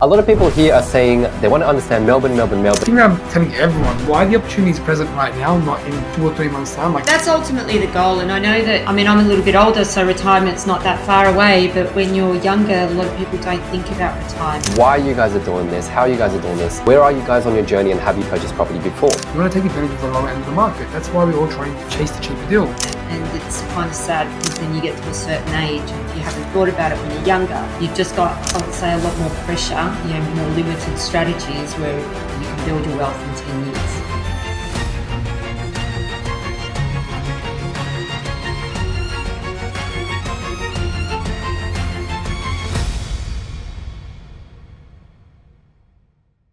A lot of people here are saying they want to understand Melbourne. I think I'm telling everyone why the opportunity is present right now, not in 2 or 3 months' time. That's ultimately the goal, and I know that, I'm a little bit older, so retirement's not that far away, but when you're younger, a lot of people don't think about retirement. Why you guys are doing this, how you guys are doing this, where are you guys on your journey, and have you purchased property before? You want to take advantage of the lower end of the market. That's why we're all trying to chase the cheaper deal. And it's kind of sad because then you get to a certain age, and if you haven't thought about it when you're younger, you've just got, I would say, a lot more pressure, more limited strategies where you can build your wealth in 10 years.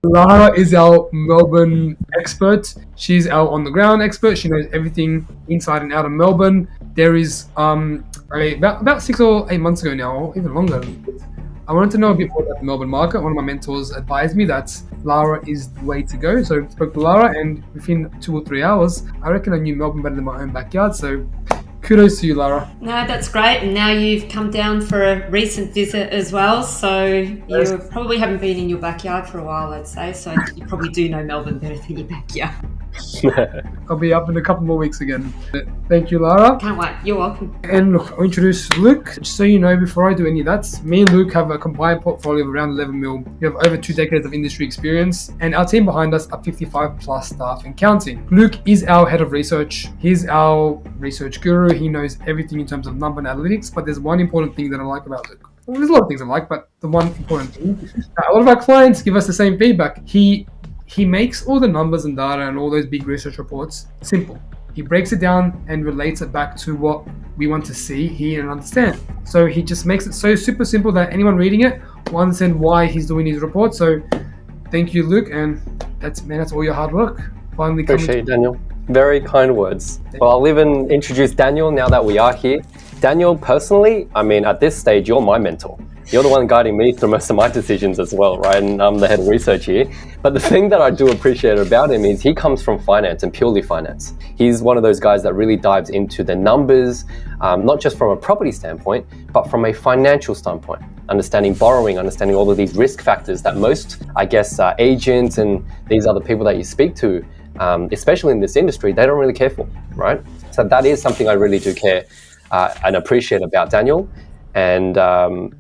Lara is our Melbourne expert. She's our on-the-ground expert. She knows everything inside and out of Melbourne. There is about 6 or 8 months ago now, or even longer, I wanted to know a bit more about the Melbourne market. One of my mentors advised me that Lara is the way to go. So I spoke to Lara, and within 2 or 3 hours, I reckon I knew Melbourne better than my own backyard. So kudos to you, Lara. No, that's great. And now you've come down for a recent visit as well. So you probably haven't been in your backyard for a while, I'd say. So you probably do know Melbourne better than your backyard. I'll be up in a couple more weeks again. Thank you, Lara. Can't wait. You're welcome. And look, I'll introduce Luke. Just so you know, before I do any of that, me and Luke have a combined portfolio of around 11 mil. We have over 2 decades of industry experience, and our team behind us are 55 plus staff and counting. Luke is our head of research. He's our research guru. He knows everything in terms of number and analytics, but there's one important thing that I like about Luke. Well, there's a lot of things I like, but the one important thing, a lot of our clients give us the same feedback. He makes all the numbers and data and all those big research reports simple. He breaks it down and relates it back to what we want to see, hear, and understand. So he just makes it so super simple that anyone reading it will understand why he's doing these reports. So thank you, Luke, and that's all your hard work. Finally, appreciate it, Daniel. Very kind words. Well, I'll even introduce Daniel now that we are here. Daniel, personally, at this stage, you're my mentor. You're the one guiding me through most of my decisions as well, right? And I'm the head of research here. But the thing that I do appreciate about him is he comes from finance and purely finance. He's one of those guys that really dives into the numbers, not just from a property standpoint, but from a financial standpoint. Understanding borrowing, understanding all of these risk factors that most, agents and these other people that you speak to, especially in this industry, they don't really care for, right? So that is something I really do care and appreciate about Daniel. And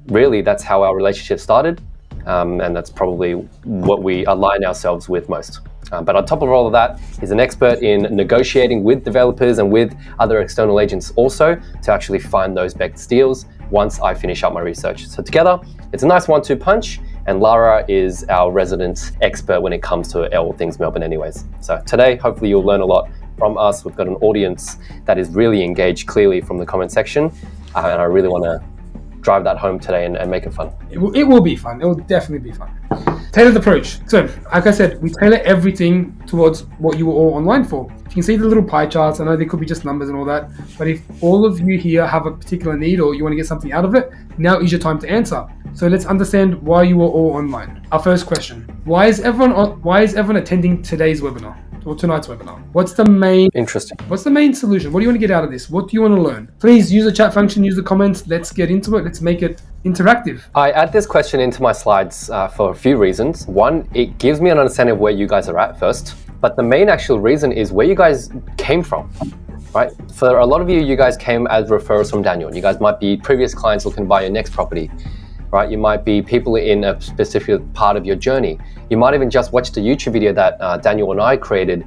really, that's how our relationship started. And that's probably what we align ourselves with most. But on top of all of that, he's an expert in negotiating with developers and with other external agents also to actually find those best deals once I finish up my research. So together, it's a nice 1-2 punch. And Lara is our resident expert when it comes to all things Melbourne anyways. So today, hopefully you'll learn a lot from us. We've got an audience that is really engaged clearly from the comment section. And I really want to drive that home today and make it fun. It will be fun. It will definitely be fun. Tailored approach. So, like I said, we tailor everything towards what you were all online for. You can see the little pie charts. I know they could be just numbers and all that, but if all of you here have a particular need or you want to get something out of it, now is your time to answer. So let's understand why you were all online. Our first question: Why is everyone attending today's webinar? Or tonight's webinar? What's the main solution? What do you want to get out of this? What do you want to learn? Please use the chat function, use the comments. Let's get into it. Let's make it interactive. I add this question into my slides for a few reasons. One, it gives me an understanding of where you guys are at first, but the main actual reason is where you guys came from, right? For a lot of you, you guys came as referrals from Daniel. You guys might be previous clients looking to buy your next property, right? You might be people in a specific part of your journey. You might even just watch the YouTube video that Daniel and I created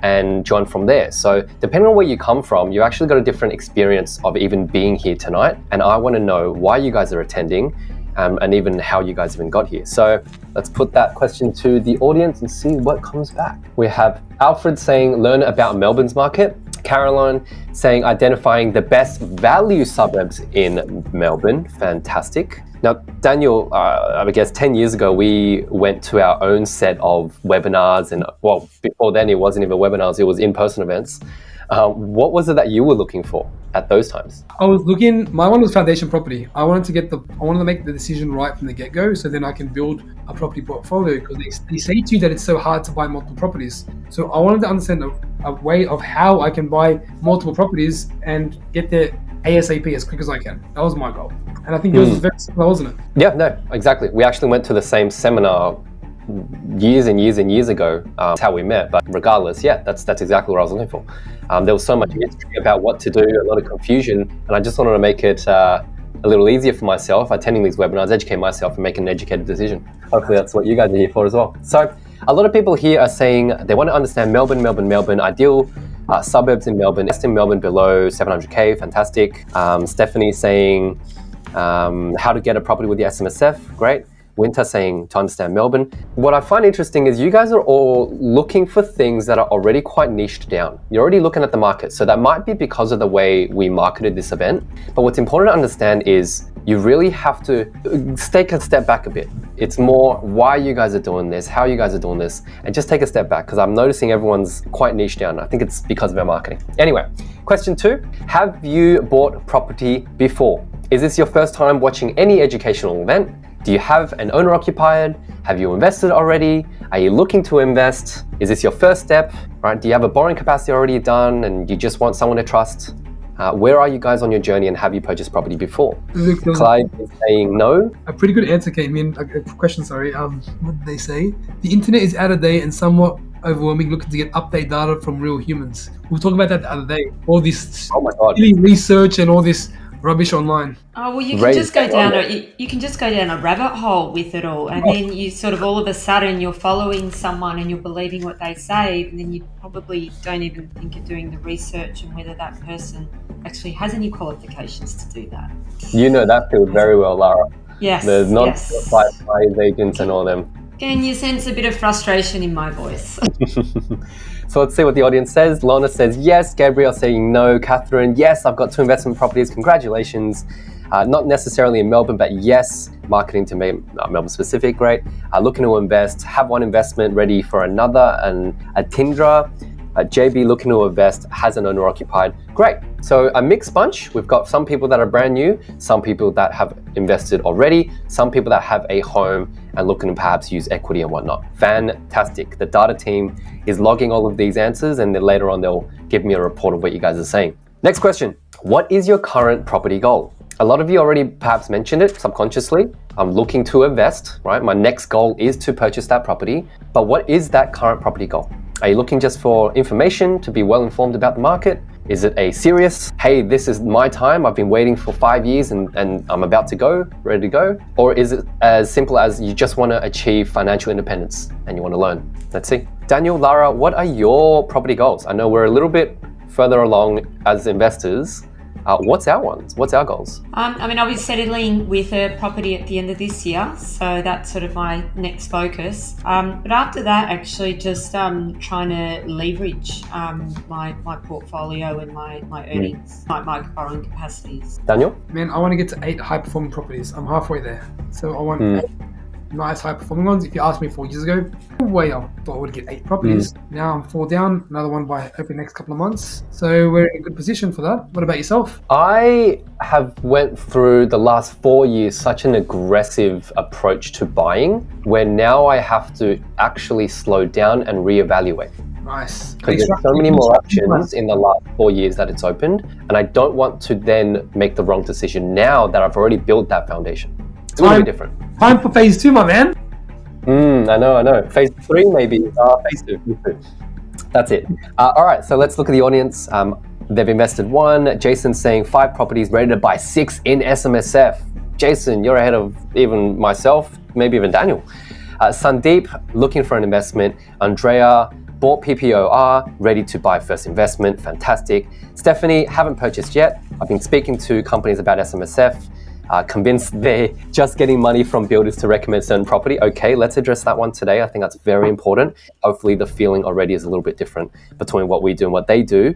and join from there. So depending on where you come from, you actually got a different experience of even being here tonight. And I want to know why you guys are attending and even how you guys even got here. So let's put that question to the audience and see what comes back. We have Alfred saying, learn about Melbourne's market. Caroline saying, identifying the best value suburbs in Melbourne. Fantastic. Now, Daniel, I guess 10 years ago, we went to our own set of webinars and, well, before then it wasn't even webinars, it was in-person events. What was it that you were looking for at those times? I was looking, my one was foundation property. I wanted to make the decision right from the get-go so then I can build a property portfolio, because they say to you that it's so hard to buy multiple properties. So I wanted to understand a way of how I can buy multiple properties and get there ASAP as quick as I can. That was my goal. And I think yours was very similar, wasn't it? Yeah, no, exactly. We actually went to the same seminar years and years and years ago. That's how we met. But regardless, yeah, that's exactly what I was looking for. There was so much mystery about what to do, a lot of confusion, and I just wanted to make it a little easier for myself, attending these webinars, educate myself, and make an educated decision. Hopefully that's what you guys are here for as well. So a lot of people here are saying they want to understand Melbourne, ideal suburbs in Melbourne, West in Melbourne below 700K, fantastic. Stephanie saying how to get a property with the SMSF, great. Winter saying to understand Melbourne. What I find interesting is you guys are all looking for things that are already quite niched down. You're already looking at the market. So that might be because of the way we marketed this event. But what's important to understand is you really have to take a step back a bit. It's more why you guys are doing this, how you guys are doing this, and just take a step back because I'm noticing everyone's quite niche down. I think it's because of our marketing. Anyway, question 2, have you bought property before? Is this your first time watching any educational event? Do you have an owner occupied? Have you invested already? Are you looking to invest? Is this your first step? Right? Do you have a borrowing capacity already done and you just want someone to trust? Where are you guys on your journey and have you purchased property before? Clyde is saying no. A pretty good answer came in. A question, sorry. What did they say? The internet is out of date and somewhat overwhelming, looking to get update data from real humans. We were talking about that the other day. All this research and all this rubbish online. Oh well, you can just go down a rabbit hole with it all, and then you sort of all of a sudden you're following someone and you're believing what they say, and then you probably don't even think of doing the research and whether that person actually has any qualifications to do that. You know that field very well, Lara. Yes. There's not buyers agents and all them. Can you sense a bit of frustration in my voice? So let's see what the audience says. Lorna says yes. Gabrielle saying no. Catherine, yes, I've got 2 investment properties. Congratulations. Not necessarily in Melbourne, but yes, marketing to Melbourne specific, great. Looking to invest, have 1 investment ready for another, and a Tindra. JB looking to invest, has an owner occupied. Great. So a mixed bunch. We've got some people that are brand new, some people that have invested already, some people that have a home and looking to perhaps use equity and whatnot. Fantastic. The data team is logging all of these answers and then later on they'll give me a report of what you guys are saying. Next question. What is your current property goal? A lot of you already perhaps mentioned it subconsciously. I'm looking to invest, right? My next goal is to purchase that property. But what is that current property goal? Are you looking just for information to be well informed about the market? Is it a serious, hey, this is my time, I've been waiting for 5 years and I'm about to go, ready to go? Or is it as simple as you just want to achieve financial independence and you want to learn? Let's see. Daniel, Lara, what are your property goals? I know we're a little bit further along as investors. What's our ones? What's our goals? I'll be settling with a property at the end of this year, so that's sort of my next focus. But after that, actually just trying to leverage my portfolio and my earnings, my borrowing capacities. Daniel? Man, I want to get to 8 high-performing properties. I'm halfway there. So I want 8 nice high-performing ones. If you asked me 4 years ago, no way I thought I would get 8 properties. Now I'm 4 down, another one by over the next couple of months. So we're in a good position for that. What about yourself? I have went through the last 4 years such an aggressive approach to buying where now I have to actually slow down and reevaluate. Nice. Because there's so many more options in the last 4 years that it's opened, and I don't want to then make the wrong decision now that I've already built that foundation. It's going to be different. Time for phase 2, my man. I know. Phase 3 maybe. Phase 2. That's it. All right, so let's look at the audience. They've invested 1. Jason's saying 5 properties, ready to buy 6 in SMSF. Jason, you're ahead of even myself, maybe even Daniel. Sandeep, looking for an investment. Andrea, bought PPOR, ready to buy first investment. Fantastic. Stephanie, haven't purchased yet. I've been speaking to companies about SMSF. Convinced they're just getting money from builders to recommend certain property. Okay, let's address that one today. I think that's very important. Hopefully the feeling already is a little bit different between what we do and what they do.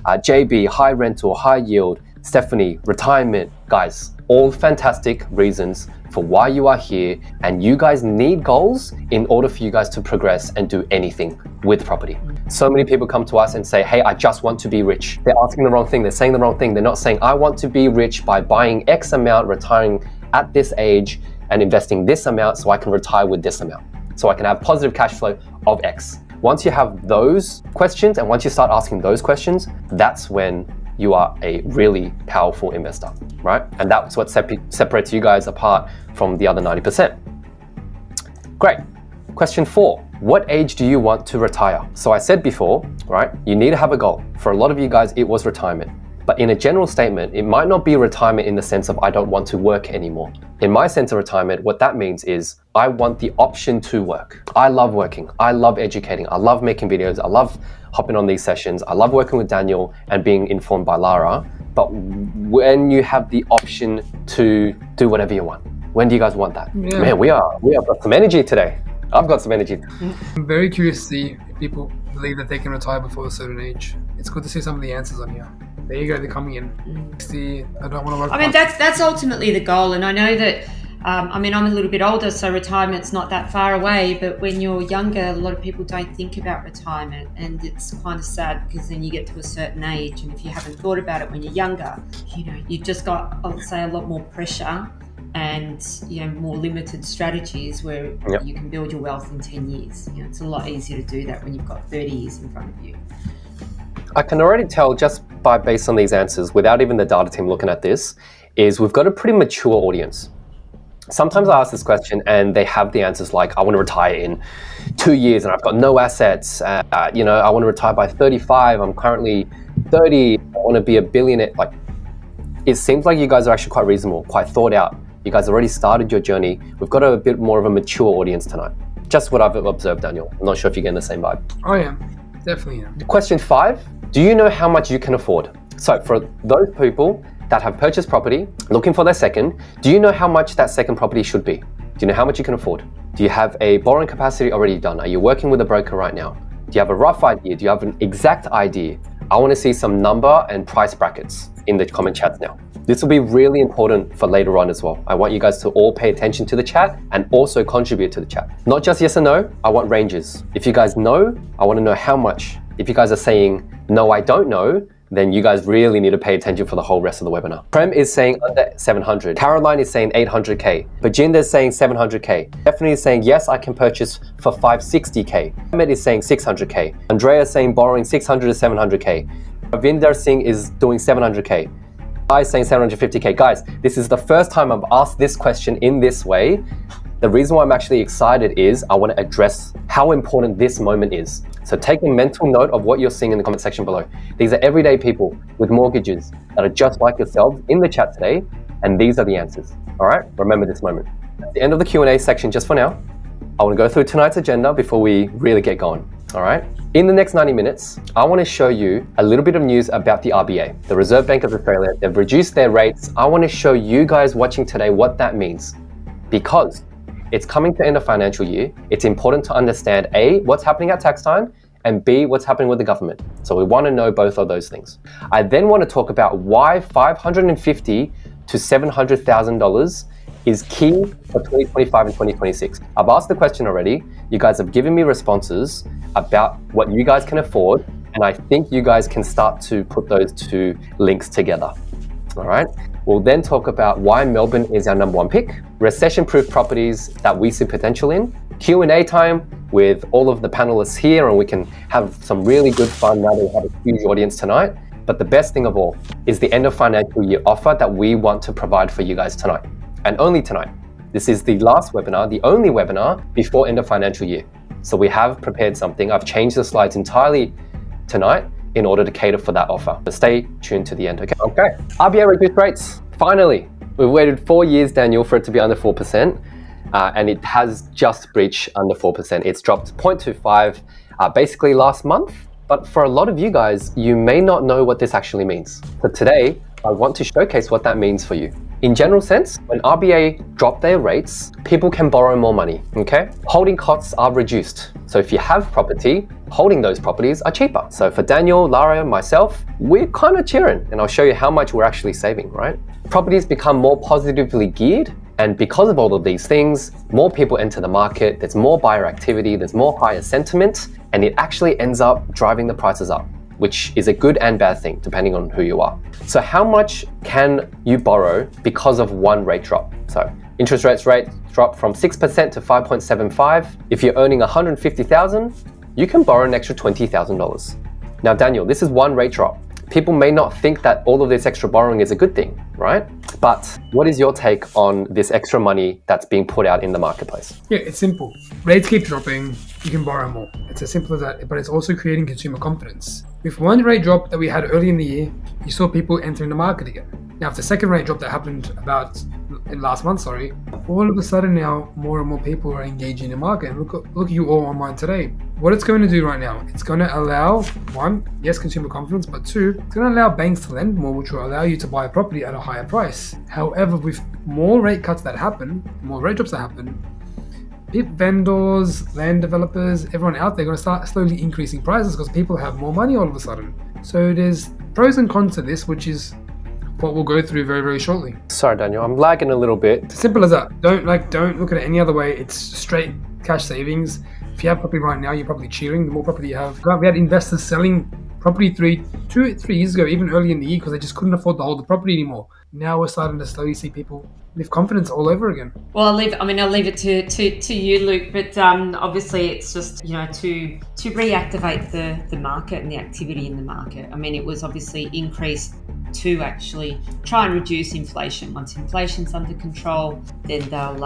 JB, high rental, high yield. Stephanie, retirement. Guys, all fantastic reasons for why you are here, and you guys need goals in order for you guys to progress and do anything with property. So many people come to us and say, hey, I just want to be rich. They're asking the wrong thing. They're saying the wrong thing. They're not saying, I want to be rich by buying X amount, retiring at this age, and investing this amount so I can retire with this amount. So I can have positive cash flow of X. Once you have those questions and once you start asking those questions, that's when you are a really powerful investor, right? And that's what separates you guys apart from the other 90%. Great. Question 4, what age do you want to retire? So I said before, right, you need to have a goal. For a lot of you guys, it was retirement. But in a general statement, it might not be retirement in the sense of I don't want to work anymore. In my sense of retirement, what that means is I want the option to work. I love working. I love educating. I love making videos. I love hopping on these sessions. I love working with Daniel and being informed by Lara. But when you have the option to do whatever you want, when do you guys want that? Yeah. Man, we have got some energy today. I've got some energy. I'm very curious to see if people believe that they can retire before a certain age. It's good to see some of the answers on here. There you go, they're coming in. See, I don't want to work. I mean, that's ultimately the goal, and I know that. I'm a little bit older, so retirement's not that far away. But when you're younger, a lot of people don't think about retirement, and it's kind of sad because then you get to a certain age, and if you haven't thought about it when you're younger, you've just got, I would say, a lot more pressure and more limited strategies where you can build your wealth in 10 years. It's a lot easier to do that when you've got 30 years in front of you. I can already tell just based on these answers, without even the data team looking at this, is we've got a pretty mature audience. Sometimes I ask this question and they have the answers like, I want to retire in 2 years and I've got no assets. I want to retire by 35. I'm currently 30. I want to be a billionaire. Like, it seems like you guys are actually quite reasonable, quite thought out. You guys already started your journey. We've got a bit more of a mature audience tonight. Just what I've observed, Daniel. I'm not sure if you're getting the same vibe. I am. Definitely am. Question 5, do you know how much you can afford? So for those people that have purchased property, looking for their second, do you know how much that second property should be? Do you know how much you can afford? Do you have a borrowing capacity already done? Are you working with a broker right now? Do you have a rough idea? Do you have an exact idea? I want to see some number and price brackets in the comment chats now. This will be really important for later on as well. I want you guys to all pay attention to the chat and also contribute to the chat. Not just yes or no, I want ranges. If you guys know, I want to know how much. If you guys are saying, no, I don't know, then you guys really need to pay attention for the whole rest of the webinar. Prem is saying under 700. Caroline is saying 800K. Bajinda is saying 700K. Stephanie is saying, yes, I can purchase for 560K. Ahmed is saying 600K. Andrea is saying borrowing 600 to 700K. Ravinder Singh is doing 700K. Guys saying 750K. Guys, this is the first time I've asked this question in this way. The reason why I'm actually excited is I want to address how important this moment is. So take a mental note of what you're seeing in the comment section below. These are everyday people with mortgages that are just like yourselves in the chat today, and these are the answers. All right, remember this moment. At the end of the Q&A section, just for now, I want to go through tonight's agenda before we really get going. All right. In the next 90 minutes, I want to show you a little bit of news about the RBA, the Reserve Bank of Australia. They've reduced their rates. I want to show you guys watching today what that means, because it's coming to end of financial year. It's important to understand A, what's happening at tax time, and B, what's happening with the government. So we want to know both of those things. I then want to talk about why $550,000 to $700,000 is key for 2025 and 2026. I've asked the question already. You guys have given me responses about what you guys can afford, and I think you guys can start to put those two links together. All right. We'll then talk about why Melbourne is our number one pick, recession-proof properties that we see potential in, Q&A time with all of the panelists here, and we can have some really good fun now that we have a huge audience tonight. But the best thing of all is the end of financial year offer that we want to provide for you guys tonight, and only tonight. This is the last webinar, the only webinar before end of financial year. So we have prepared something. I've changed the slides entirely tonight in order to cater for that offer. So stay tuned to the end, okay? Okay, RBA reduced rates. Finally, we've waited 4 years, Daniel, for it to be under 4%, and it has just breached under 4%. It's dropped 0.25 basically last month, but for a lot of you guys, you may not know what this actually means. So today, I want to showcase what that means for you. In general sense, when RBA drop their rates, people can borrow more money, okay? Holding costs are reduced. So if you have property, holding those properties are cheaper. So for Daniel, Lara, myself, we're kind of cheering, and I'll show you how much we're actually saving, right? Properties become more positively geared, and because of all of these things, more people enter the market, there's more buyer activity, there's more higher sentiment, and it actually ends up driving the prices up, which is a good and bad thing, depending on who you are. So how much can you borrow because of one rate drop? So interest rates drop from 6% to 5.75. If you're earning $150,000, you can borrow an extra $20,000. Now, Daniel, this is one rate drop. people may not think that all of this extra borrowing is a good thing, right? But what is your take on this extra money that's being put out in the marketplace? Yeah, it's simple. Rates keep dropping, you can borrow more. It's as simple as that, but it's also creating consumer confidence. With one rate drop that we had early in the year, you saw people entering the market again. Now, if the second rate drop that happened last month, all of a sudden now more and more people are engaging in the market. And look at you all online today. What it's going to do right now, it's going to allow, one, yes, consumer confidence, but two, it's going to allow banks to lend more, which will allow you to buy a property at a higher price. However, with more rate cuts that happen, more rate drops that happen, vendors, land developers, everyone out there are going to start slowly increasing prices because people have more money all of a sudden. So there's pros and cons to this, which is what we'll go through very, very shortly. Sorry, Daniel, I'm lagging a little bit. It's simple as that. Don't look at it any other way. It's straight cash savings. If you have property right now, you're probably cheering. The more property you have, we had investors selling property 3 years ago, even early in the year, because they just couldn't afford to hold the property anymore. Now we're starting to slowly see people with confidence all over again. Well, I'll leave it to you, Luke. But obviously, it's just to reactivate the market and the activity in the market. I mean, it was obviously increased to actually try and reduce inflation. Once inflation's under control, then they'll,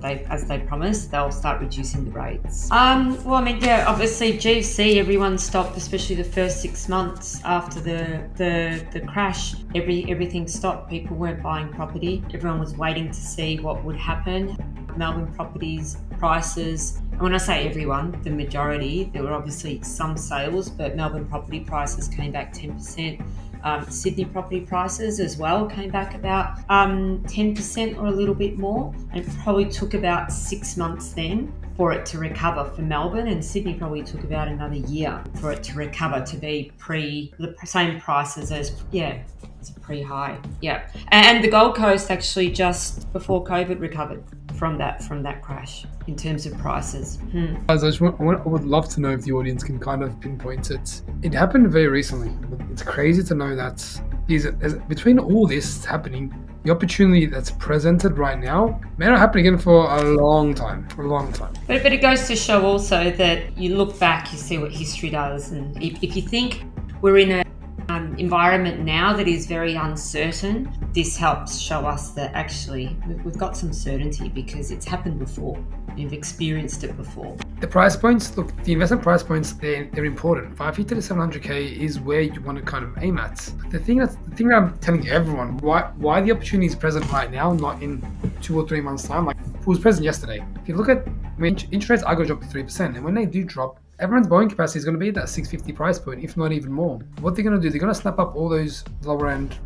as they promised, they'll start reducing the rates. Obviously GFC, everyone stopped, especially the first 6 months after the crash. Everything stopped. People weren't buying property. Everyone was waiting to see what would happen. Melbourne properties prices, and when I say everyone, the majority, there were obviously some sales, but Melbourne property prices came back 10%. Sydney property prices as well came back about 10% or a little bit more, and it probably took about 6 months then for it to recover for Melbourne, and Sydney probably took about another year for it to recover to be the same prices as it's a pre-high. And the Gold Coast actually just before COVID recovered from that crash in terms of prices. I would love to know if the audience can kind of pinpoint it. It happened very recently. It's crazy to know that between all this happening, the opportunity that's presented right now may not happen again for a long time. But it goes to show also that you look back, you see what history does, and if you think we're in a environment now that is very uncertain, this helps show us that actually we've got some certainty because it's happened before. We've experienced it before. The price points, look, the investment price points, they're important. 550 to 700k is where you want to kind of aim at. The thing that I'm telling everyone, why the opportunity is present right now, not in 2 or 3 months' time. Like, it was present yesterday. If you look at, interest rates are going to drop to 3%, and when they do drop, everyone's borrowing capacity is going to be at that 650 price point, if not even more. What they're going to do, they're going to snap up all those lower end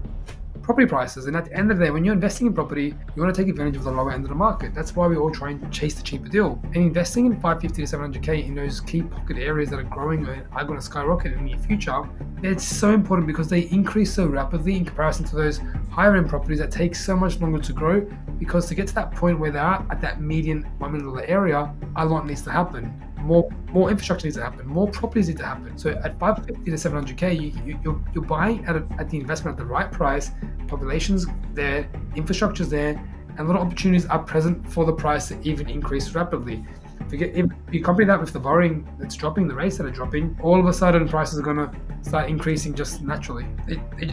property prices, and at the end of the day, when you're investing in property, you want to take advantage of the lower end of the market. That's why we all try and chase the cheaper deal. And investing in 550 to 700k in those key pocket areas that are growing or are going to skyrocket in the near future, it's so important because they increase so rapidly in comparison to those higher end properties that take so much longer to grow, because to get to that point where they are at that median $1 million area, a lot needs to happen. More infrastructure needs to happen, more properties need to happen. So at 550 to 700k, you're buying at the investment at the right price, population's there, infrastructure's there, and a lot of opportunities are present for the price to even increase rapidly. If you accompany that with the borrowing that's dropping, the rates that are dropping, all of a sudden prices are going to start increasing just naturally.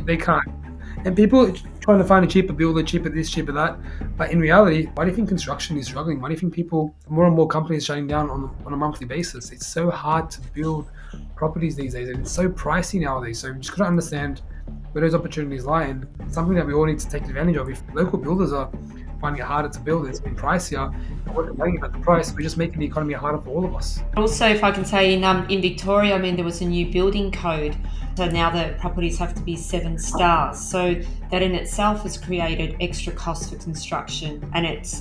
They can't. And people trying to find a cheaper builder, cheaper this, cheaper that. But in reality, why do you think construction is struggling? Why do you think more and more companies shutting down on a monthly basis? It's so hard to build properties these days, and it's so pricey nowadays. So you just got to understand where those opportunities lie, and something that we all need to take advantage of. If local builders are finding it harder to build, it's been pricier, we're complaining about the price, we're just making the economy harder for all of us. Also, if I can say, in Victoria, there was a new building code. So now the properties have to be 7 stars. So that in itself has created extra costs for construction. And it's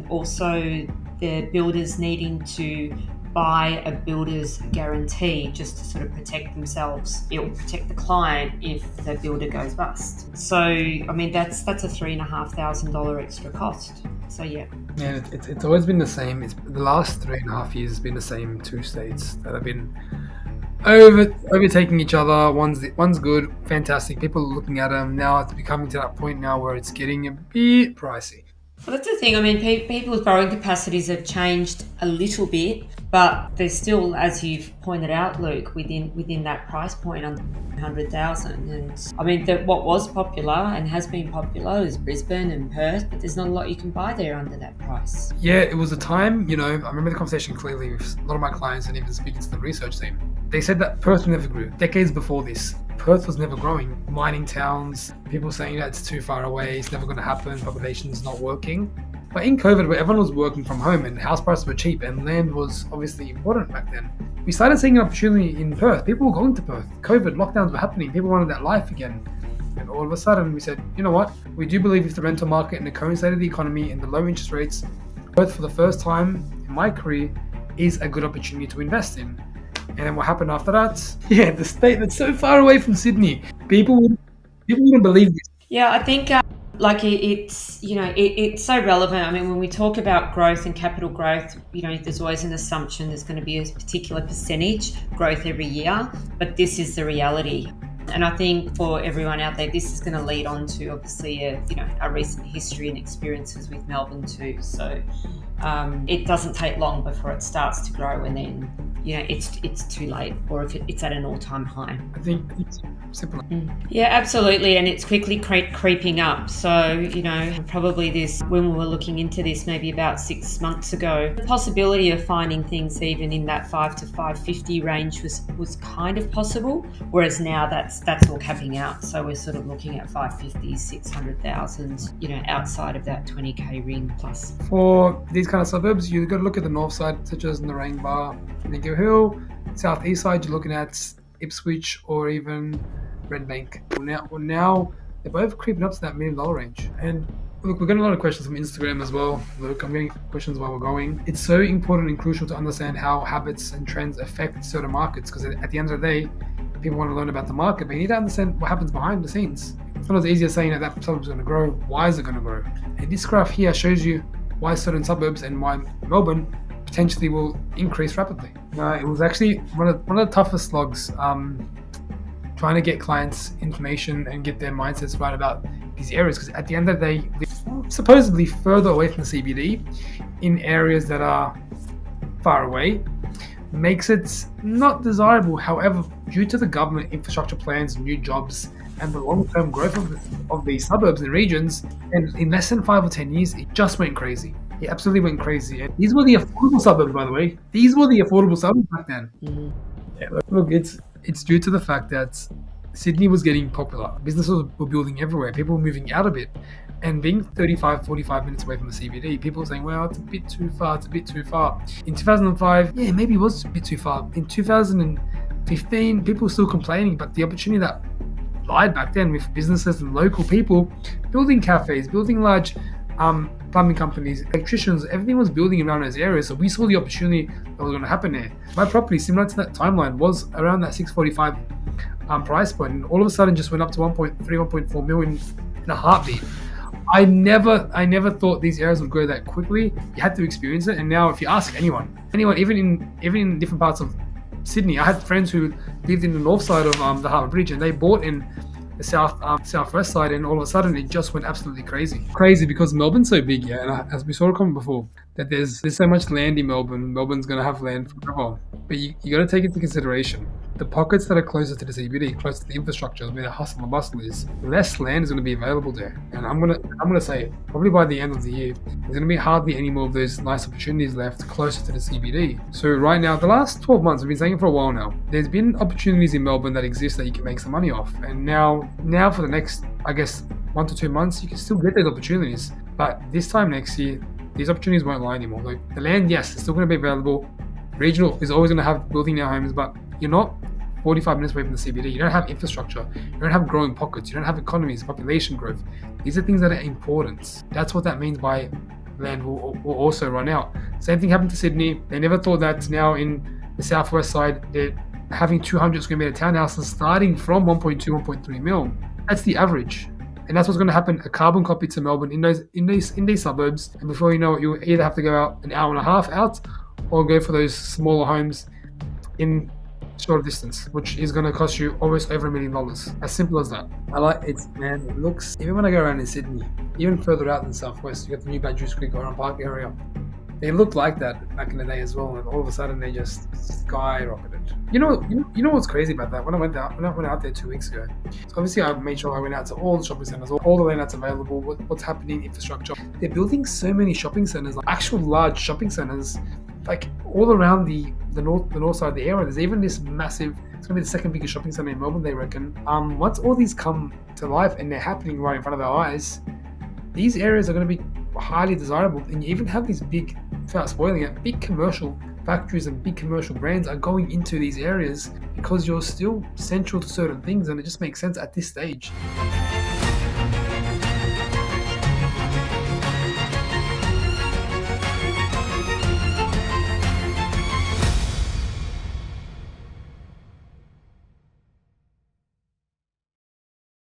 also the builders needing to buy a builder's guarantee just to sort of protect themselves. It will protect the client if the builder goes bust. So, that's a $3,500 extra cost. So, yeah. Yeah, it's always been the same. The last 3.5 years has been the same. 2 states that have been overtaking each other. One's good, fantastic. People are looking at them. Now it's becoming to that point now where it's getting a bit pricey. Well, that's the thing. I mean, people's borrowing capacities have changed a little bit, but they're still, as you've pointed out, Luke, within that price point under 100,000. And I mean, what was popular and has been popular is Brisbane and Perth, but there's not a lot you can buy there under that price. Yeah, it was a time, I remember the conversation clearly with a lot of my clients and even speaking to the research team. They said that Perth never grew. Decades before this, Perth was never growing. Mining towns, people saying that it's too far away, it's never going to happen, population's not working. But in COVID, where everyone was working from home and house prices were cheap and land was obviously important back then, we started seeing an opportunity in Perth. People were going to Perth. COVID, lockdowns were happening. People wanted that life again. And all of a sudden we said, you know what? We do believe if the rental market and the current state of the economy and the low interest rates, Perth for the first time in my career is a good opportunity to invest in. And then what happened after that? Yeah, the state that's so far away from Sydney. People wouldn't believe this. Yeah, I think it's so relevant. I mean, when we talk about growth and capital growth, there's always an assumption there's going to be a particular percentage growth every year, but this is the reality. And I think for everyone out there, this is going to lead on to obviously our recent history and experiences with Melbourne too. So it doesn't take long before it starts to grow, and then it's too late, or if it's at an all-time high. I think it's simple. Yeah, absolutely, and it's quickly creeping up. So probably when we were looking into this maybe about 6 months ago, the possibility of finding things even in that 5 to 550 range was kind of possible, whereas now that's all capping out. So we're sort of looking at 550, 600,000, outside of that 20k ring plus. For these kind of suburbs, you've got to look at the north side, such as Narang Bar, Nico Hill. Southeast side, you're looking at Ipswich or even Red Bank. Now they're both creeping up to that $1 million range. And look, we're getting a lot of questions from Instagram as well. Look, I'm getting questions while we're going. It's so important and crucial to understand how habits and trends affect certain markets, because at the end of the day, people want to learn about the market, but you need to understand what happens behind the scenes. It's not as easy as saying that suburb's going to grow. Why is it going to grow? And this graph here shows you why certain suburbs and why Melbourne potentially will increase rapidly. It was actually one of the toughest slogs, trying to get clients information and get their mindsets right about these areas, because at the end of the day, they're supposedly further away from the CBD in areas that are far away, makes it not desirable. However, due to the government infrastructure plans, new jobs, and the long-term growth of these suburbs and regions, and in less than 5 or 10 years, it just went crazy. It absolutely went crazy. And these were the affordable suburbs, by the way. These were the affordable suburbs back then. Mm-hmm. Yeah, look, it's due to the fact that Sydney was getting popular. Businesses were building everywhere. People were moving out a bit. And being 35, 45 minutes away from the CBD, people were saying, well, it's a bit too far, In 2005, yeah, maybe it was a bit too far. In 2015, people were still complaining, but the opportunity that lied back then with businesses and local people building cafes, building large plumbing companies, electricians, everything was building around those areas. So we saw the opportunity that was going to happen there. My property, similar to that timeline, was around that 645 price point, and all of a sudden just went up to 1.3, 1.4 million in a heartbeat. I never thought these areas would grow that quickly. You had to experience it, and now if you ask anyone, even in different parts of Sydney, I had friends who lived in the north side of the Harbour Bridge, and they bought in the southwest side, and all of a sudden it just went absolutely crazy because Melbourne's so big, yeah. And as we saw a comment before, that there's so much land in Melbourne. Melbourne's going to have land forever, but you got to take into consideration the pockets that are closer to the CBD, close to the infrastructure, where the hustle and bustle is. Less land is going to be available there, and I'm gonna say probably by the end of the year, there's going to be hardly any more of those nice opportunities left closer to the CBD. So right now, the last 12 months, I've been saying it for a while now, there's been opportunities in Melbourne that exist that you can make some money off, and now for the next, I guess, 1 to 2 months, you can still get those opportunities. But this time next year, these opportunities won't lie anymore. Like the land, yes, it's still going to be available. Regional is always going to have building their homes, but you're not 45 minutes away from the CBD. You don't have infrastructure. You don't have growing pockets. You don't have economies, population growth. These are things that are important. That's what that means by land will also run out. Same thing happened to Sydney. They never thought that now in the southwest side, they're having 200 square meter townhouses starting from 1.2, 1.3 mil. That's the average. And that's what's going to happen, a carbon copy to Melbourne in these suburbs. And before you know it, you'll either have to go out an hour and a half out or go for those smaller homes in short distance, which is going to cost you almost over $1 million. As simple as that. I like it, man. It looks, even when I go around in Sydney, even further out in Southwest, you got the new Badger's Creek Oran Park area. They looked like that back in the day as well, and all of a sudden they just skyrocketed. You know what's crazy about that? When I went out there 2 weeks ago, so obviously I made sure I went out to all the shopping centers, all the land that's available, what's happening, infrastructure. They're building so many shopping centers, like actual large shopping centers, like all around the north side of the area. There's even this massive. It's gonna be the second biggest shopping center in Melbourne, they reckon. Once all these come to life and they're happening right in front of our eyes, these areas are going to be highly desirable. And you even have these big, without spoiling it, big commercial factories and big commercial brands are going into these areas because you're still central to certain things, and it just makes sense at this stage.